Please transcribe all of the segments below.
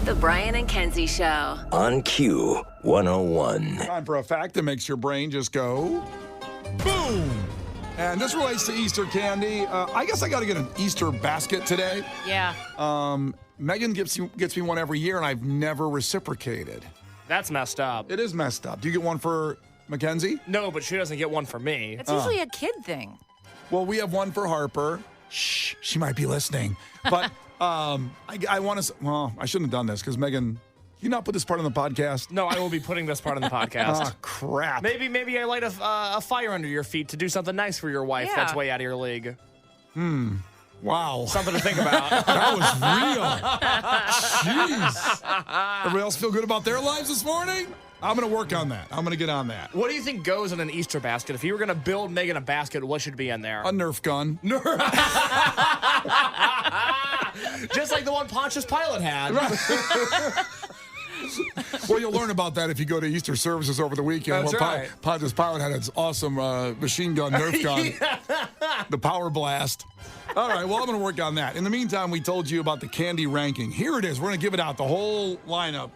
The Brian and Kenzie Show. On Q 101. Time for a fact that makes your brain just go boom. And this relates to Easter candy. I guess I got to get an Easter basket today. Yeah. Megan gets me one every year, and I've never reciprocated. That's messed up. It is messed up. Do you get one for Mackenzie? No, but she doesn't get one for me. It's usually a kid thing. Well, we have one for Harper. Shh, she might be listening. But I want to. Well, I shouldn't have done this because Megan. You not put this part on the podcast? No, I will be putting this part on the podcast. Oh, crap. Maybe I light a fire under your feet to do something nice for your wife that's way out of your league. Wow. Something to think about. That was real. Jeez. Everybody else feel good about their lives this morning? I'm going to work on that. I'm going to get on that. What do you think goes in an Easter basket? If you were going to build Megan a basket, what should be in there? A Nerf gun. Just like the one Pontius Pilate had. Well, you'll learn about that if you go to Easter services over the weekend. That's right. Pontius Pilate had his awesome machine gun, Nerf gun, the Power Blast. All right, well, I'm going to work on that. In the meantime, we told you about the candy ranking. Here it is. We're going to give it out, the whole lineup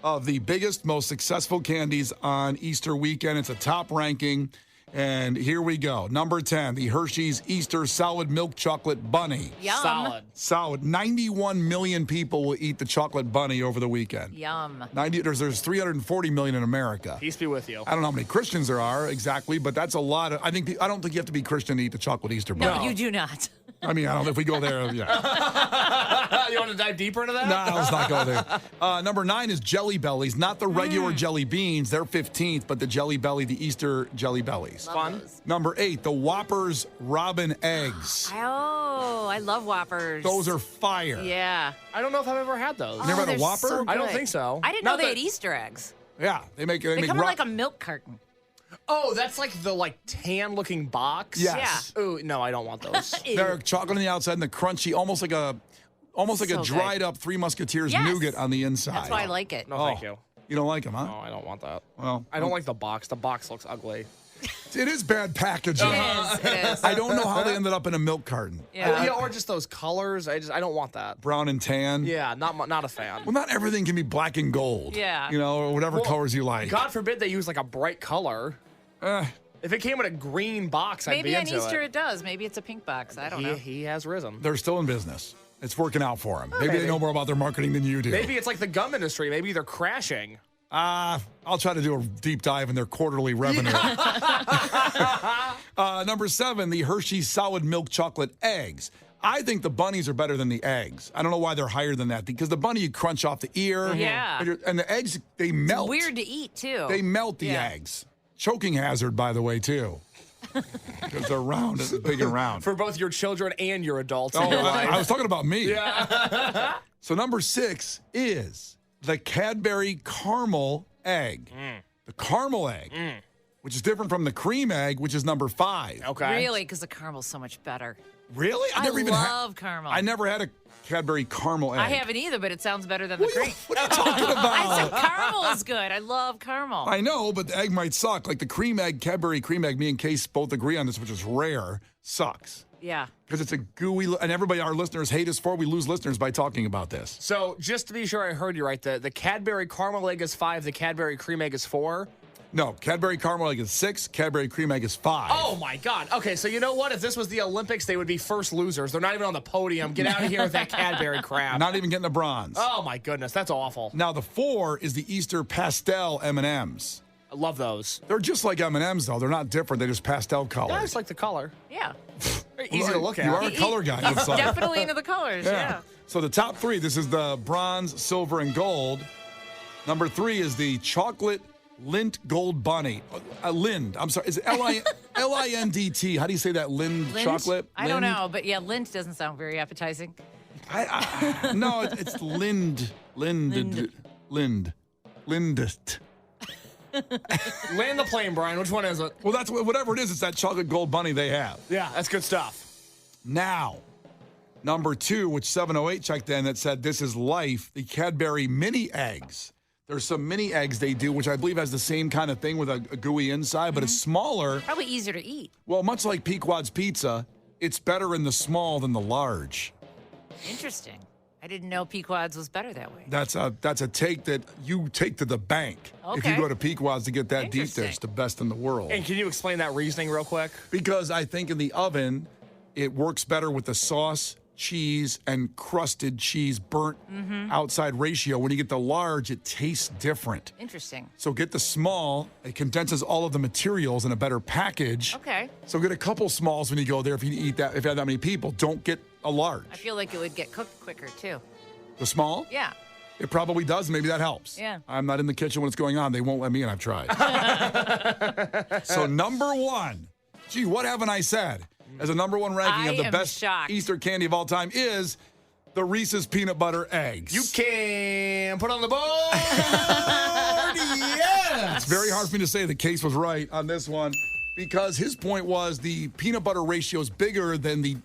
of the biggest, most successful candies on Easter weekend. It's a top ranking. And here we go. Number 10, the Hershey's Easter Solid Milk Chocolate Bunny. Yum. Solid. 91 million people will eat the chocolate bunny over the weekend. Yum. There's 340 million in America. Peace be with you. I don't know how many Christians there are exactly, but that's a lot. I don't think you have to be Christian to eat the chocolate Easter bunny. No, you do not. I mean, I don't know if we go there. Yeah. You want to dive deeper into that? No, let's not go there. Number 9 is Jelly Bellies, not the regular jelly beans. They're 15th, but the Jelly Belly, the Easter Jelly Bellies. Fun. Number 8, the Whoppers Robin Eggs. Oh, I love Whoppers. Those are fire. Yeah. I don't know if I've ever had those. Never had a they're Whopper? so I don't good. think so. I didn't Not know they that- had Easter eggs. Yeah, they They come in like a milk carton. Oh, that's like the tan-looking box? Yes. Yeah. Ooh, no, I don't want those. They're chocolate on the outside and the crunchy, almost like a So dried good. up Three Musketeers Yes. nougat on the inside. That's why I like it. No, thank you. You don't like them, huh? No, I don't want that. Well, I don't like the box. The box looks ugly. it is bad packaging. It is. I don't know how they ended up in a milk carton. Yeah. Or just those colors. I don't want that. Brown and tan. Yeah, not a fan. Well, not everything can be black and gold. Yeah. You know, or whatever colors you like. God forbid they use like a bright color. If it came in a green box, I'd Maybe be on into Easter it. it does. Maybe it's a pink box. I don't know. He has risen. They're still in business. It's working out for them. Maybe they maybe. know more about their marketing than you do. Maybe it's like the gum industry. Maybe they're crashing. I'll try to do a deep dive in their quarterly revenue. Number 7, the Hershey's Solid Milk Chocolate Eggs. I think the bunnies are better than the eggs. I don't know why they're higher than that, because the bunny you crunch off the ear. Yeah. And the eggs, they melt. Weird to eat, too. They melt the Yeah. eggs. Choking hazard, by the way, too. Because they're round, big and round. For both your children and your adults Oh, in your life. I was talking about me. Yeah. So number 6 is the Cadbury Caramel Egg. The caramel egg, which is different from the cream egg, which is number 5. Okay. Really? Because the caramel's so much better. Really? I love caramel. I never had a Cadbury caramel egg. I haven't either, but it sounds better than the cream. What are you talking I about? said caramel is good. I love caramel. I know, but the egg might suck. Like the cream egg, Cadbury cream egg, me and Case both agree on this, which is rare, sucks. Yeah. Because it's a gooey, and everybody, our listeners hate us for it. We lose listeners by talking about this. So just to be sure I heard you right, the Cadbury caramel egg is 5, the Cadbury cream egg is 4. No, Cadbury caramel egg is 6, Cadbury cream egg is 5. Oh my God. Okay, so you know what? If this was the Olympics, they would be first losers. They're not even on the podium. Get out of here with that Cadbury crap. Not even getting a bronze. Oh my goodness, that's awful. Now the 4 is the Easter pastel M&Ms. I love those. They're just like M&Ms though. They're not different. They're just pastel colors. Yeah, I just like the color. Yeah. Very easy to look at. You are a color guy. it looks like. Definitely into the colors. Yeah. So the top 3, this is the bronze, silver, and gold. Number 3 is the chocolate Lindt Gold Bunny. Lind. I'm sorry. Is it Lindt? How do you say that? Lind Lindt? chocolate? I don't Lind? know, but yeah, Lindt doesn't sound very appetizing. No, it's Lind. Lind. Land the plane, Brian. Which one is it? Well, that's whatever it is. It's that chocolate gold bunny they have. Yeah, that's good stuff. Now, number 2, which 708 checked in, that said this is life, the Cadbury mini eggs. There's some mini eggs they do, which I believe has the same kind of thing with a gooey inside, but it's smaller. Probably easier to eat. Well, much like Pequod's pizza, it's better in the small than the large. Interesting. I didn't know Pequod's was better that way. That's a take that you take to the bank. If you Okay. go to Pequod's to get that deep Interesting. dish, the best in the world. And can you explain that reasoning real quick? Because I think in the oven, it works better with the sauce, cheese, and crusted cheese burnt outside ratio. When you get the large, it tastes different. Interesting. So get the small. It condenses all of the materials in a better package. Okay. So get a couple smalls when you go there if you eat that. If you have that many people, don't get a large. I feel like it would get cooked quicker, too. The small? Yeah. It probably does. Maybe that helps. Yeah. I'm not in the kitchen when it's going on. They won't let me in. I've tried. So number one. Gee, what haven't I said? As a number one ranking I of the am best shocked. Easter candy of all time is the Reese's peanut butter eggs. You can put on the board. Yes. It's very hard for me to say the case was right on this one because his point was the peanut butter ratio is bigger than the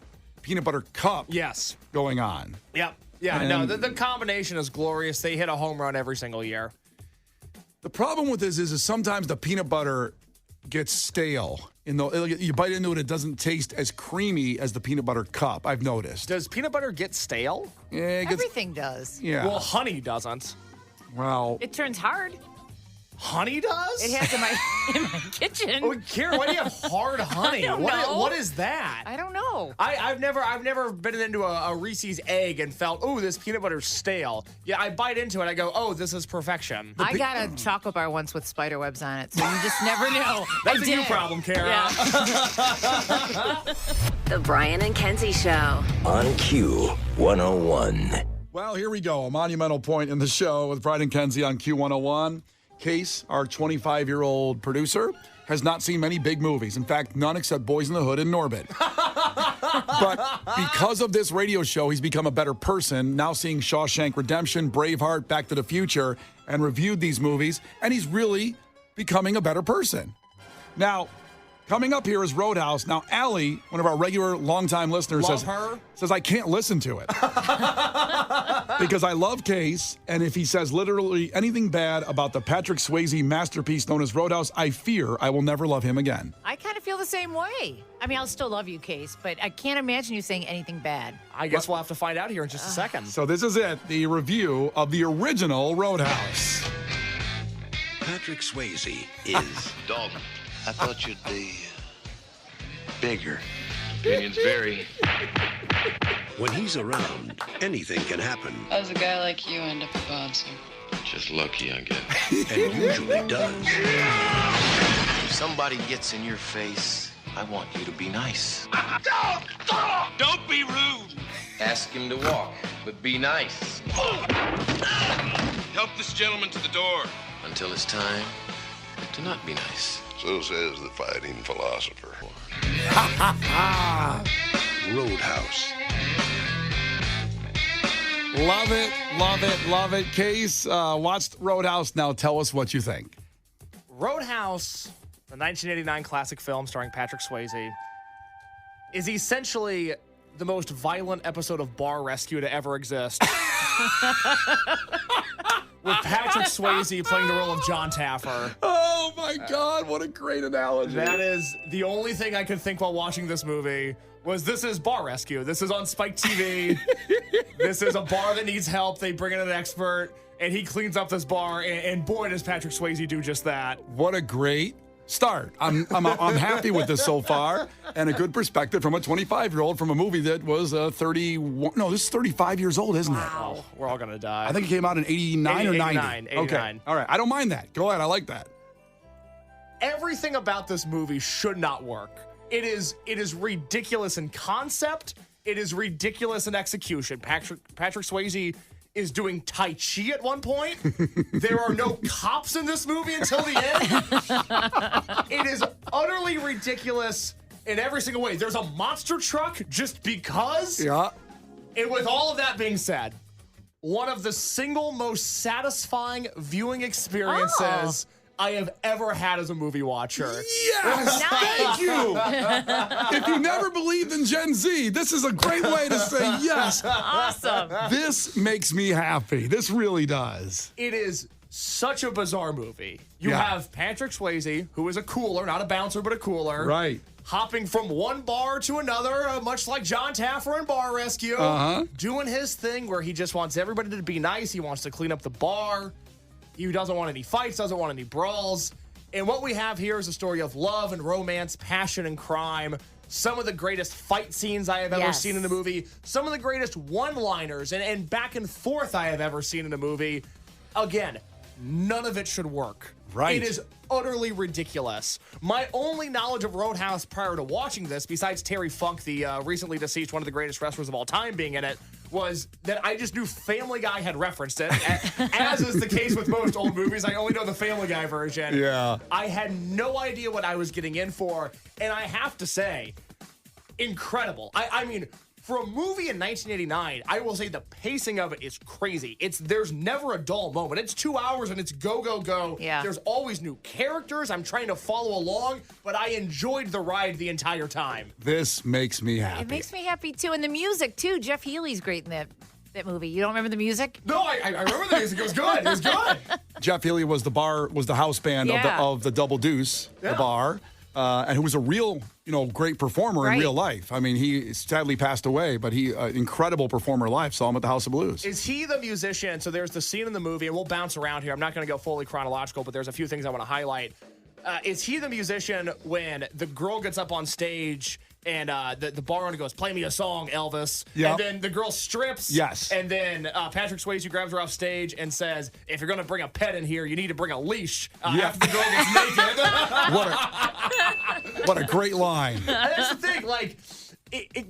peanut butter cup Yes. going on. Yep. Yeah, And- no, the combination is glorious. They hit a home run every single year. The problem with this is sometimes the peanut butter gets stale. You bite into it, it doesn't taste as creamy as the peanut butter cup, I've noticed. Does peanut butter get stale? Yeah, it gets, Everything does. yeah. Well, honey doesn't. Well, It turns hard. Honey does? It has in my kitchen. Oh, Karen, why do you have hard honey? don't What know. what is that? I don't know. I've never been into a Reese's egg and felt, oh, this peanut butter's stale. Yeah, I bite into it, I go, oh, this is perfection. I got a chocolate bar once with spider webs on it, so you just never know. That's I a you did. problem, Kara. Yeah. The Brian and Kenzie Show. On Q 101. well, here we go. A monumental point in the show with Brian and Kenzie on Q101. Case, our 25-year-old producer, has not seen many big movies. In fact, none except Boys in the Hood and Norbit. But because of this radio show, he's become a better person, now seeing Shawshank Redemption, Braveheart, Back to the Future, and reviewed these movies, and he's really becoming a better person. Now, coming up here is Roadhouse. Now, Allie, one of our regular longtime listeners, Love her. says, I can't listen to it. Because I love Case, and if he says literally anything bad about the Patrick Swayze masterpiece known as Roadhouse, I fear I will never love him again. I kind of feel the same way. I mean, I'll still love you, Case, but I can't imagine you saying anything bad. I guess we'll have to find out here in just a second. So this is it, the review of the original Roadhouse. Patrick Swayze is Dalton, I thought you'd be bigger. opinions vary. When he's around, anything can happen, How does a guy like you end up a bouncer? Just lucky, I guess. and usually does. If somebody gets in your face, I want you to be nice. Don't be rude. Ask him to walk, but be nice Help this gentleman to the door. until it's time to not be nice. So says the fighting philosopher. Roadhouse. Love it, love it, love it. Case, watched Roadhouse. Now tell us what you think. Roadhouse, the 1989 classic film starring Patrick Swayze, is essentially the most violent episode of Bar Rescue to ever exist. With Patrick Swayze playing the role of John Taffer. Oh my God, what a great analogy. That is the only thing I could think while watching this movie was this is Bar Rescue. This is on Spike TV. This is a bar that needs help. They bring in an expert, and he cleans up this bar, and boy, does Patrick Swayze do just that. What a great start. I'm happy with this so far, and a good perspective from a 25-year-old from a movie that was 31. No, this is 35 years old, isn't it? Oh, we're all going to die. I think it came out in 89 or 90. 89. Okay. All right. I don't mind that. Go ahead. I like that. Everything about this movie should not work. It is ridiculous in concept. It is ridiculous in execution. Patrick Swayze is doing Tai Chi at one point. There are no cops in this movie until the end. It is utterly ridiculous in every single way. There's a monster truck just because. Yeah. And with all of that being said, one of the single most satisfying viewing experiences I have ever had as a movie watcher. Yes, thank you. If you never believed in Gen Z, this is a great way to say yes. Awesome. This makes me happy. This really does. It is such a bizarre movie. You Yeah. have Patrick Swayze, who is a cooler, not a bouncer, but a cooler. Right. Hopping from one bar to another, much like John Taffer in Bar Rescue. Doing his thing where he just wants everybody to be nice. He wants to clean up the bar. He doesn't want any fights, doesn't want any brawls. And what we have here is a story of love and romance, passion and crime. Some of the greatest fight scenes I have ever seen in a movie. Some of the greatest one-liners and back and forth I have ever seen in a movie. Again, none of it should work. Right. It is utterly ridiculous. My only knowledge of Roadhouse prior to watching this, besides Terry Funk, the recently deceased one of the greatest wrestlers of all time, being in it, was that I just knew Family Guy had referenced it. As is the case with most old movies, I only know the Family Guy version. Yeah. I had no idea what I was getting in for, and I have to say, incredible. I mean, for a movie in 1989, I will say the pacing of it is crazy. There's never a dull moment. It's 2 hours and it's go, go, go. Yeah. There's always new characters. I'm trying to follow along, but I enjoyed the ride the entire time. This makes me happy. It makes me happy too, and the music too. Jeff Healey's great in that movie. You don't remember the music? No, I remember the music. It was good. It was good. Jeff Healey was the house band of the Double Deuce, the bar, and who was a real, great performer in real life. I mean, he sadly passed away, but he incredible performer live. Saw him at the House of Blues. Is he the musician? So there's the scene in the movie, and we'll bounce around here. I'm not going to go fully chronological, but there's a few things I want to highlight. Is he the musician when the girl gets up on stage and the bar owner goes, "Play me a song, Elvis"? Yep. And then the girl strips. Yes. And then Patrick Swayze grabs her off stage and says, "If you're going to bring a pet in here, you need to bring a leash." After the girl gets naked. What a great line. That's the thing. Like,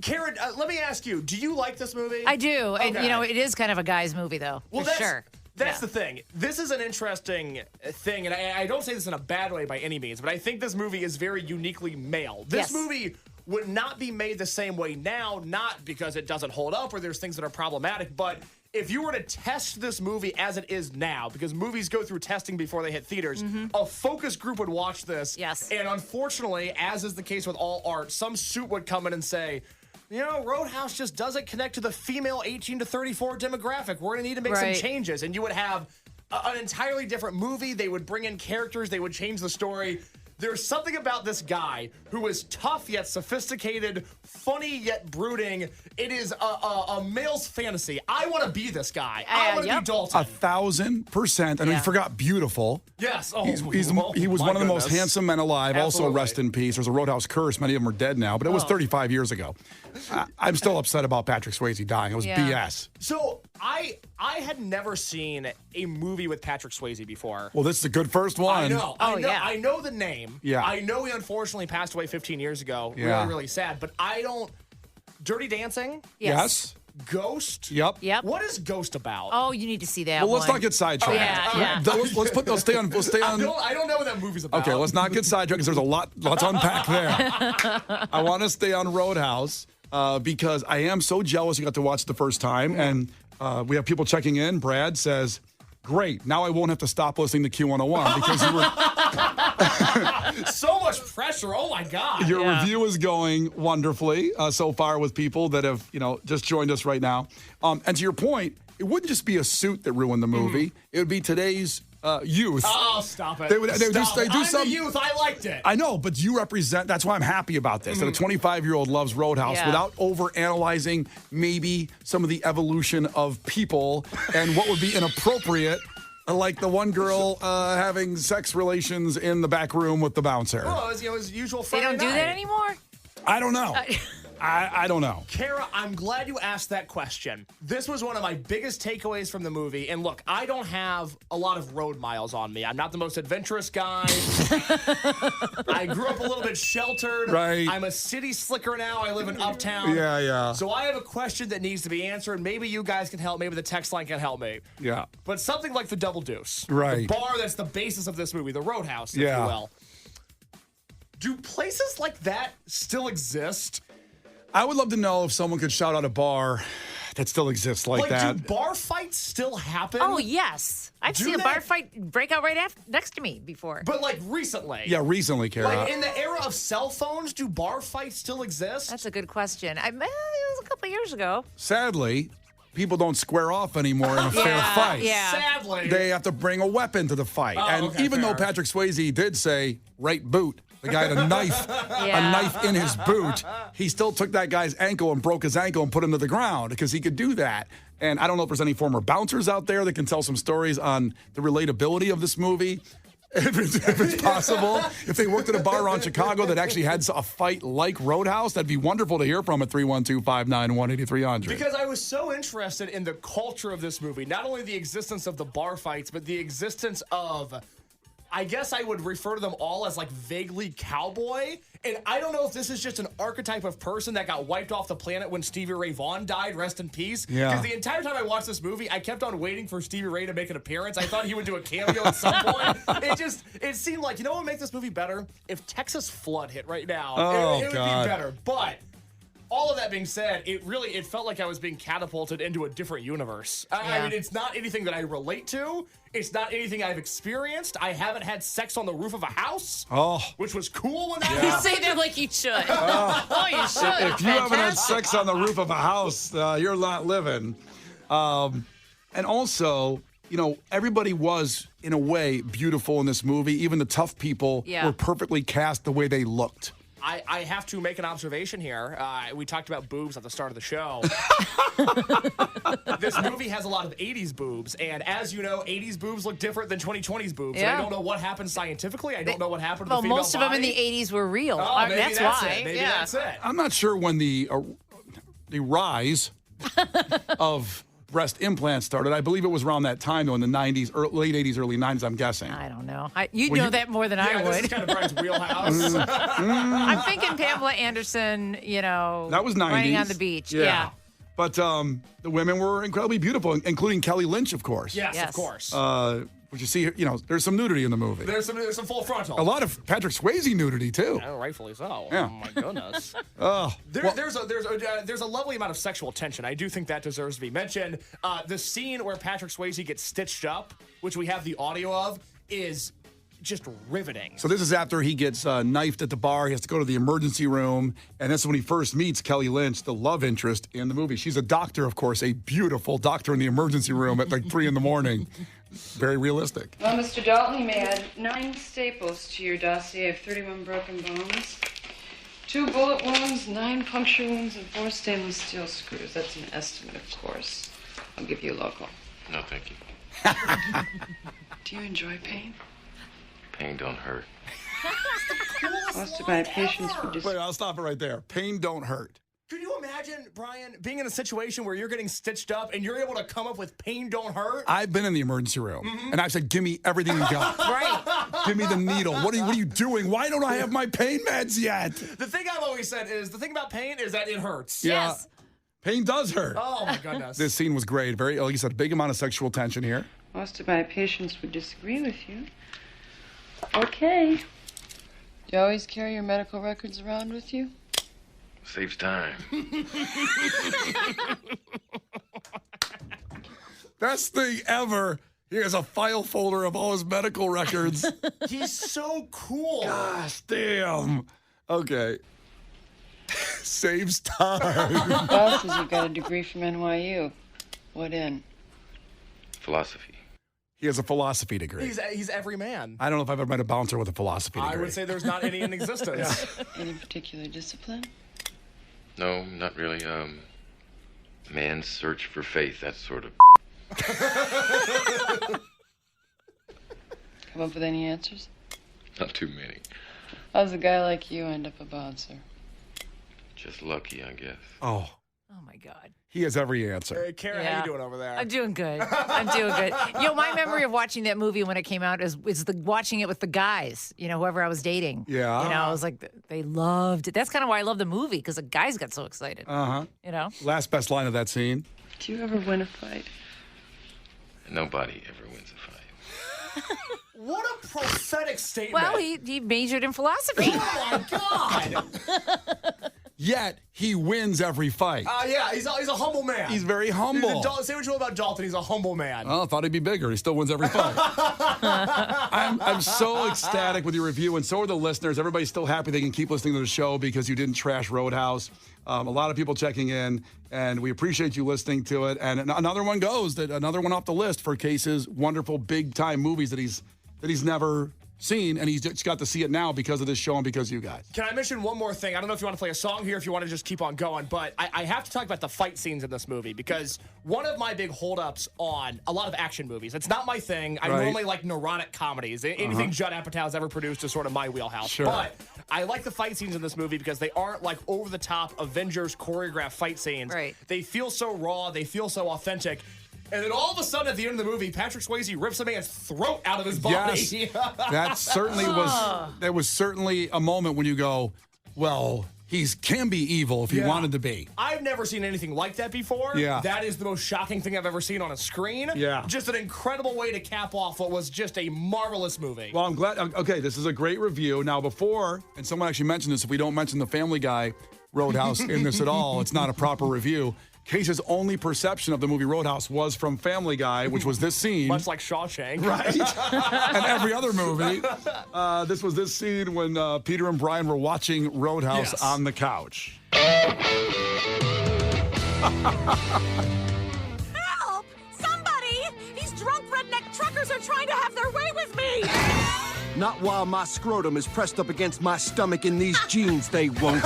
Karen, let me ask you: do you like this movie? I do, and Okay. it is kind of a guy's movie though. Well, for sure. That's the thing. This is an interesting thing, and I don't say this in a bad way by any means, but I think this movie is very uniquely male. This movie would not be made the same way now, not because it doesn't hold up or there's things that are problematic, but if you were to test this movie as it is now, because movies go through testing before they hit theaters, a focus group would watch this. Yes. And unfortunately, as is the case with all art, some suit would come in and say, Roadhouse just doesn't connect to the female 18 to 34 demographic. We're going to need to make some changes. And you would have an entirely different movie. They would bring in characters. They would change the story. There's something about this guy who is tough yet sophisticated, funny yet brooding. It is a male's fantasy. I want to be this guy. I want to be Dalton. 1,000%. I know you forgot beautiful. Yes. Oh, he was one of the most handsome men alive. Absolutely. Also, rest in peace. There's a Roadhouse curse. Many of them are dead now, but it was 35 years ago. I'm still upset about Patrick Swayze dying. It was BS. So I had never seen a movie with Patrick Swayze before. Well, this is a good first one. I know. I know the name. Yeah. I know he unfortunately passed away 15 years ago. Yeah. Really, really sad. But I don't. Dirty Dancing? Yes. Ghost? Yep. What is Ghost about? Oh, you need to see that. Well, let's one. not get sidetracked. Yeah. Let's stay on. I don't know what that movie's about. Okay, let's not get sidetracked because there's a lot to unpack there. I want to stay on Roadhouse because I am so jealous you got to watch it the first time. And we have people checking in. Brad says, great, now I won't have to stop listening to Q101 because you were... So much pressure. Oh, my God. Your review is going wonderfully so far with people that have, just joined us right now. And to your point, it wouldn't just be a suit that ruined the movie. It would be today's youth. Oh, stop it. They do I'm some the youth. I liked it. I know, but you represent, that's why I'm happy about this, that a 25-year-old loves Roadhouse without over-analyzing maybe some of the evolution of people and what would be inappropriate, like the one girl having sex relations in the back room with the bouncer. Oh, it was usual They Friday don't do night. that anymore? I don't know. I don't know. Kara, I'm glad you asked that question. This was one of my biggest takeaways from the movie. And look, I don't have a lot of road miles on me. I'm not the most adventurous guy. I grew up a little bit sheltered. Right. I'm a city slicker now. I live in Uptown. Yeah. So I have a question that needs to be answered. Maybe you guys can help. Maybe the text line can help me. Yeah. But something like the Double Deuce. Right. The bar that's the basis of this movie, the Roadhouse, if you will. Do places like that still exist? I would love to know if someone could shout out a bar that still exists like that. Do bar fights still happen? Oh, yes. I've seen a bar fight break out right next to me before. But like recently. Yeah, recently, Kara. Like in the era of cell phones, do bar fights still exist? That's a good question. It was a couple of years ago. Sadly, people don't square off anymore in a fair fight. Yeah. Sadly. They have to bring a weapon to the fight. And okay, even though fair. Patrick Swayze did say, right boot, the guy had a knife in his boot, he still took that guy's ankle and broke his ankle and put him to the ground because he could do that. And I don't know if there's any former bouncers out there that can tell some stories on the relatability of this movie. If it's possible. If they worked at a bar around Chicago that actually had a fight like Roadhouse, that'd be wonderful to hear from at 312-591-8300. Because I was so interested in the culture of this movie, not only the existence of the bar fights, but the existence of, I guess I would refer to them all as like vaguely cowboy. And I don't know if this is just an archetype of person that got wiped off the planet when Stevie Ray Vaughan died, rest in peace. Yeah. Because the entire time I watched this movie, I kept on waiting for Stevie Ray to make an appearance. I thought he would do a cameo at some point. It seemed like, you know what would make this movie better? If Texas Flood hit right now, it would be better. But all of that being said, it felt like I was being catapulted into a different universe. I mean, it's not anything that I relate to. It's not anything I've experienced. I haven't had sex on the roof of a house, which was cool when that You happened. say that like you should. Oh, you should. If you haven't had sex on the roof of a house, you're not living. And also, you know, everybody was, in a way, beautiful in this movie. Even the tough people were perfectly cast the way they looked. I have to make an observation here. We talked about boobs at the start of the show. This movie has a lot of 80s boobs, and as you know, 80s boobs look different than 2020s boobs. Yeah. And I don't know what happened scientifically. I don't know what happened to the female most of them in body. the 80s were real. Oh, maybe that's that's why. it. Maybe that's it. I'm not sure when the rise of breast implants started. I believe it was around that time, though, in the 90s, late 80s, early 90s, I'm guessing. I don't know. You know that more than I This is would. kind of Brian's wheelhouse. I'm thinking Pamela Anderson, you know, That was 90s. riding on the beach. Yeah. But the women were incredibly beautiful, including Kelly Lynch, of course. Yes, Yes. of course. Which you see, you know, there's some nudity in the movie. There's some full frontal. A lot of Patrick Swayze nudity, too. Oh, rightfully so. Yeah. Oh my goodness. Oh, There's a lovely amount of sexual tension. I do think that deserves to be mentioned. The scene where Patrick Swayze gets stitched up, which we have the audio of, is just riveting. So this is after he gets knifed at the bar. He has to go to the emergency room, and that's when he first meets Kelly Lynch, the love interest in the movie. She's a doctor, of course, a beautiful doctor in the emergency room at like 3 a.m. Very realistic. Well, Mr. Dalton, you may add 9 staples to your dossier of 31 broken bones, 2 bullet wounds, 9 puncture wounds, and 4 stainless steel screws. That's an estimate, of course. I'll give you a local. No, thank you. Do you enjoy pain? Pain don't hurt. Most of my patients would just... Wait, I'll stop it right there. Pain don't hurt. Could you imagine, Brian, being in a situation where you're getting stitched up and you're able to come up with pain don't hurt? I've been in the emergency room, and I've said, give me everything you got. Right. Give me the needle. What are you doing? Why don't I have my pain meds yet? The thing I've always said is, the thing about pain is that it hurts. Yes. Pain does hurt. Oh, my goodness. This scene was great. Very, like you said, a big amount of sexual tension here. Most of my patients would disagree with you. Okay. Do you always carry your medical records around with you? Saves time. Best thing ever. He has a file folder of all his medical records. He's so cool. Gosh, damn. Okay. Saves time. Boss says you got a degree from NYU. What in? Philosophy. He has a philosophy degree. He's every man. I don't know if I've ever met a bouncer with a philosophy degree. I would say there's not any in existence. Any particular discipline? No, not really. Man's search for faith, that sort of. Come up with any answers? Not too many. How's a guy like you end up a bouncer? Just lucky, I guess. Oh, Oh, my God. he has every answer. Hey, Kara, how Yeah. you doing over there? I'm doing good. You know, my memory of watching that movie when it came out is watching it with the guys, you know, whoever I was dating. Yeah. You know, I was like, they loved it. That's kind of why I love the movie, because the guys got so excited. Uh-huh. You know? Last best line of that scene. Do you ever win a fight? Nobody ever wins a fight. What a prophetic statement. Well, he majored in philosophy. Oh, my God. yet he wins every fight. Yeah, he's a humble man. He's very humble. Say what you will about Dalton, he's a humble man. Oh, I thought he'd be bigger. He still wins every fight. I'm so ecstatic with your review, and so are the listeners. Everybody's still happy they can keep listening to the show because you didn't trash Roadhouse. A lot of people checking in, and we appreciate you listening to it. And another one off the list for Case's wonderful big-time movies that he's never seen, and he's just got to see it now because of this show and because of you guys. Can I mention one more thing? I don't know if you want to play a song here, if you want to just keep on going, but I have to talk about the fight scenes in this movie because one of my big holdups on a lot of action movies, it's not my thing. I normally like neurotic comedies. Anything Judd Apatow's ever produced is sort of my wheelhouse. Sure. But I like the fight scenes in this movie because they aren't like over-the-top Avengers choreographed fight scenes. Right. They feel so raw. They feel so authentic. And then all of a sudden, at the end of the movie, Patrick Swayze rips a man's throat out of his body. Yes, that certainly was. That was certainly a moment when you go, well, he can be evil if he wanted to be. I've never seen anything like that before. Yeah. That is the most shocking thing I've ever seen on a screen. Yeah. Just an incredible way to cap off what was just a marvelous movie. Well, I'm glad. Okay, this is a great review. Now, before, and someone actually mentioned this, if we don't mention the Family Guy Roadhouse in this at all, it's not a proper review. Case's only perception of the movie Roadhouse was from Family Guy, which was this scene. Much like Shawshank. Right. And every other movie. This was this scene when Peter and Brian were watching Roadhouse on the couch. Help! Somebody! These drunk redneck truckers are trying to have their way with me! Not while my scrotum is pressed up against my stomach in these jeans, they won't.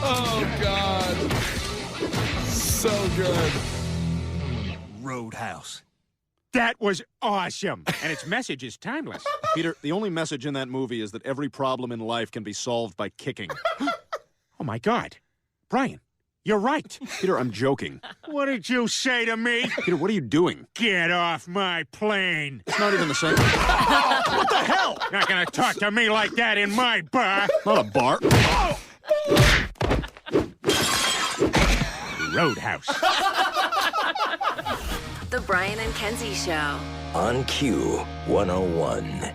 Oh, God. So good. Roadhouse. That was awesome. And its message is timeless. Peter, the only message in that movie is that every problem in life can be solved by kicking. Oh, my God. Brian, you're right. Peter, I'm joking. What did you say to me? Peter, what are you doing? Get off my plane. It's not even the same. What the hell? Not gonna talk to me like that in my bar. Not a bar. Roadhouse. The Brian and Kenzie Show. On Q 101.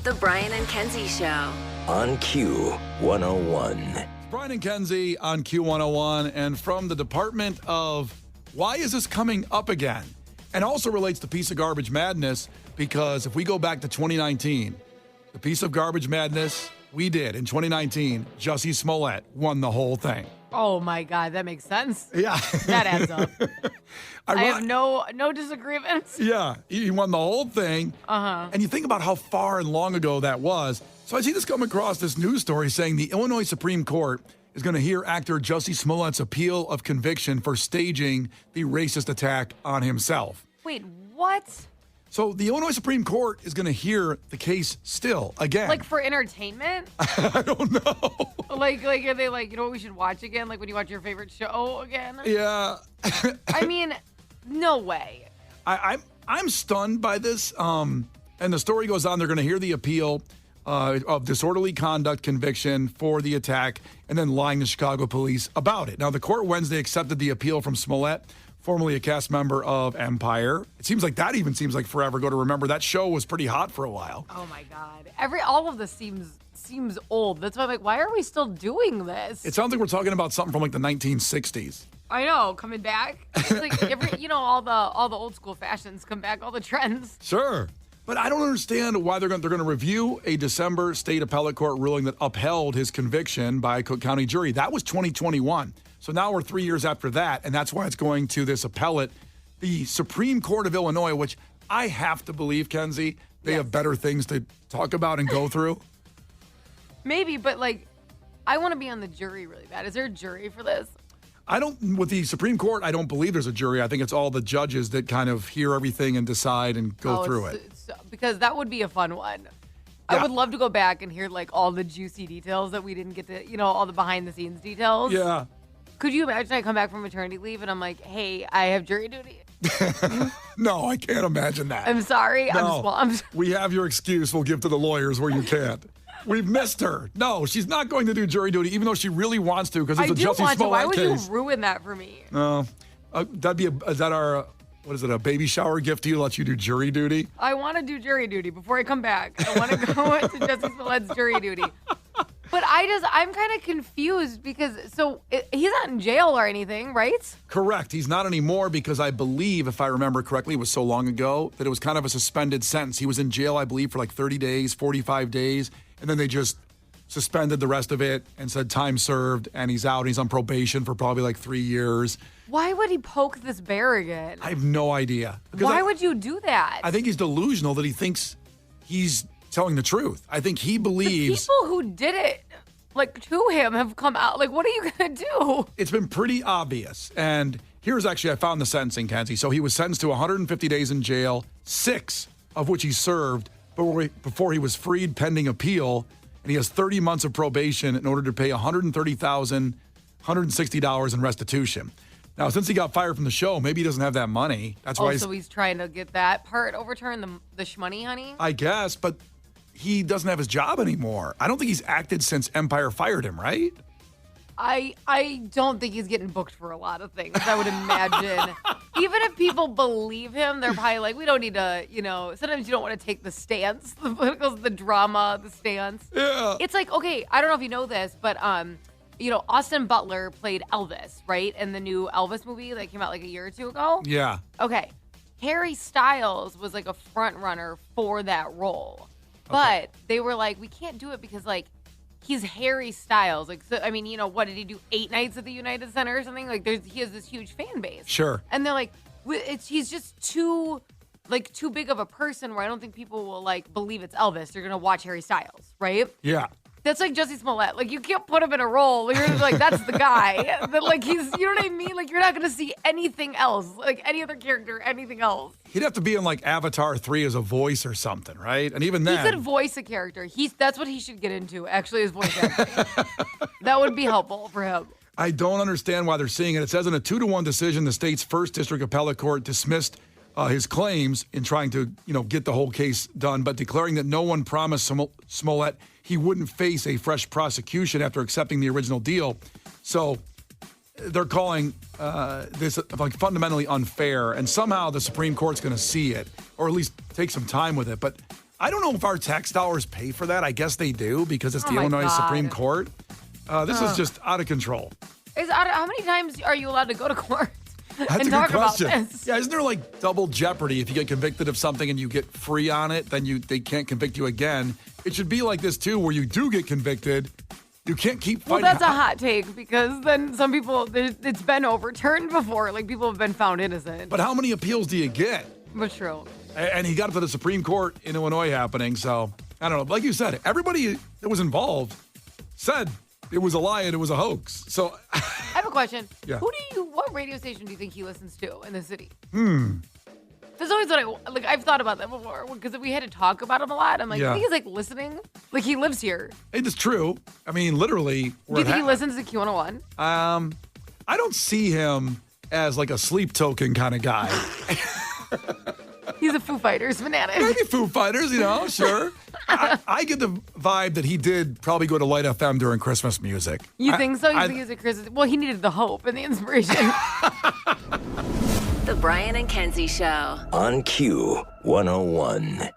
The Brian and Kenzie Show. On Q 101. Brian and Kenzie on Q101, and from the Department of Why is this coming up again? And also relates to Piece of Garbage Madness, because if we go back to 2019, the Piece of Garbage Madness we did in 2019, Jussie Smollett won the whole thing. Oh my God, that makes sense. Yeah. That adds up. I have no disagreements. Yeah, he won the whole thing. And you think about how far and long ago that was. So I see this come across this news story saying the Illinois Supreme Court is going to hear actor Jussie Smollett's appeal of conviction for staging the racist attack on himself. Wait, what? So the Illinois Supreme Court is going to hear the case still again. Like for entertainment? I don't know. Like are they like, you know what we should watch again? Like when you watch your favorite show again? Yeah. I mean, no way. I'm stunned by this. And the story goes on. They're going to hear the appeal of disorderly conduct conviction for the attack and then lying to Chicago police about it. Now, the court Wednesday accepted the appeal from Smollett, formerly a cast member of Empire. It seems like that even seems like forever ago to remember. That show was pretty hot for a while. Oh my God. All of this seems old. That's why I'm like, why are we still doing this? It sounds like we're talking about something from like the 1960s. I know, coming back. It's like all the old school fashions come back, all the trends. Sure. But I don't understand why they're going to review a December state appellate court ruling that upheld his conviction by a Cook County jury. That was 2021. So now we're 3 years after that, and that's why it's going to this appellate, the Supreme Court of Illinois, which I have to believe, Kenzie, they have better things to talk about and go through. Maybe, but like, I want to be on the jury really bad. Is there a jury for this? With the Supreme Court, I don't believe there's a jury. I think it's all the judges that kind of hear everything and decide and go through it. Because that would be a fun one. Yeah. I would love to go back and hear like all the juicy details that we didn't get to, all the behind the scenes details. Yeah. Could you imagine I come back from maternity leave and I'm like, hey, I have jury duty? No, I can't imagine that. I'm sorry. No, we have your excuse we'll give to the lawyers where you can't. We've missed her. No, she's not going to do jury duty, even though she really wants to, because it's a Jussie Smollett case. Why would you ruin that for me? Is that our what is it, a baby shower gift to you to let you do jury duty? I want to do jury duty before I come back. I want to go to Jesse Smollett's jury duty. But I'm kind of confused because, he's not in jail or anything, right? Correct. He's not anymore because I believe, if I remember correctly, it was so long ago that it was kind of a suspended sentence. He was in jail, I believe, for like 30 days, 45 days, and then they just suspended the rest of it and said time served, and he's out. He's on probation for probably like 3 years. Why would he poke this bear again? I have no idea. Why would you do that? I think he's delusional that he thinks he's telling the truth. I think he believes... The people who did it, to him have come out. What are you going to do? It's been pretty obvious. And here's actually, I found the sentencing, Kenzie. So he was sentenced to 150 days in jail, 6 of which he served before he was freed pending appeal. And he has 30 months of probation in order to pay $130,160 in restitution. Now, since he got fired from the show, maybe he doesn't have that money. That's why so he's trying to get that part overturned, the shmoney, honey? I guess, but he doesn't have his job anymore. I don't think he's acted since Empire fired him, right? I don't think he's getting booked for a lot of things, I would imagine. Even if people believe him, they're probably like, we don't need to, sometimes you don't want to take the stance, the drama, the stance. Yeah. It's like, okay, I don't know if you know this, but, Austin Butler played Elvis, right? In the new Elvis movie that came out like a year or two ago. Yeah. Okay. Harry Styles was like a front runner for that role. But they were like, we can't do it because he's Harry Styles. What did he do? 8 nights at the United Center or something? He has this huge fan base. Sure. And they're like, he's just too big of a person where I don't think people will believe it's Elvis. They're gonna watch Harry Styles, right? Yeah. That's like Jesse Smollett. You can't put him in a role. You're just like, that's the guy. But he's, you know what I mean? You're not going to see anything else. Any other character, anything else. He'd have to be in Avatar 3 as a voice or something, right? And even then. He could voice a character. That's what he should get into, actually, is voice acting. That would be helpful for him. I don't understand why they're seeing it. It says in a 2-1 decision, the state's first district appellate court dismissed his claims in trying to, get the whole case done, but declaring that no one promised Smollett he wouldn't face a fresh prosecution after accepting the original deal. So they're calling this fundamentally unfair, and somehow the Supreme Court's going to see it, or at least take some time with it. But I don't know if our tax dollars pay for that. I guess they do because it's the Illinois Supreme Court. This is just out of control. How many times are you allowed to go to court? That's and a talk good question. About this? Yeah, isn't there double jeopardy? If you get convicted of something and you get free on it, then they can't convict you again. It should be like this too, where you do get convicted, you can't keep fighting. Well, that's a hot take because then some people, it's been overturned before. People have been found innocent. But how many appeals do you get? But true. And he got it to the Supreme Court in Illinois happening. So I don't know. Like you said, everybody that was involved said it was a lie and it was a hoax. So I have a question. Yeah. What radio station do you think he listens to in the city? That's always what I've thought about that before because we had to talk about him a lot. I'm like, Yeah. I think he's listening. He lives here. It's true. I mean, literally. Do you think he listens to Q101? I don't see him as a sleep token kind of guy. He's a Foo Fighters fanatic. Maybe Foo Fighters, sure. I get the vibe that he did probably go to Light FM during Christmas music. You think so? You think he's a Christmas? Well, he needed the hope and the inspiration. The Brian and Kenzie Show. On Q 101.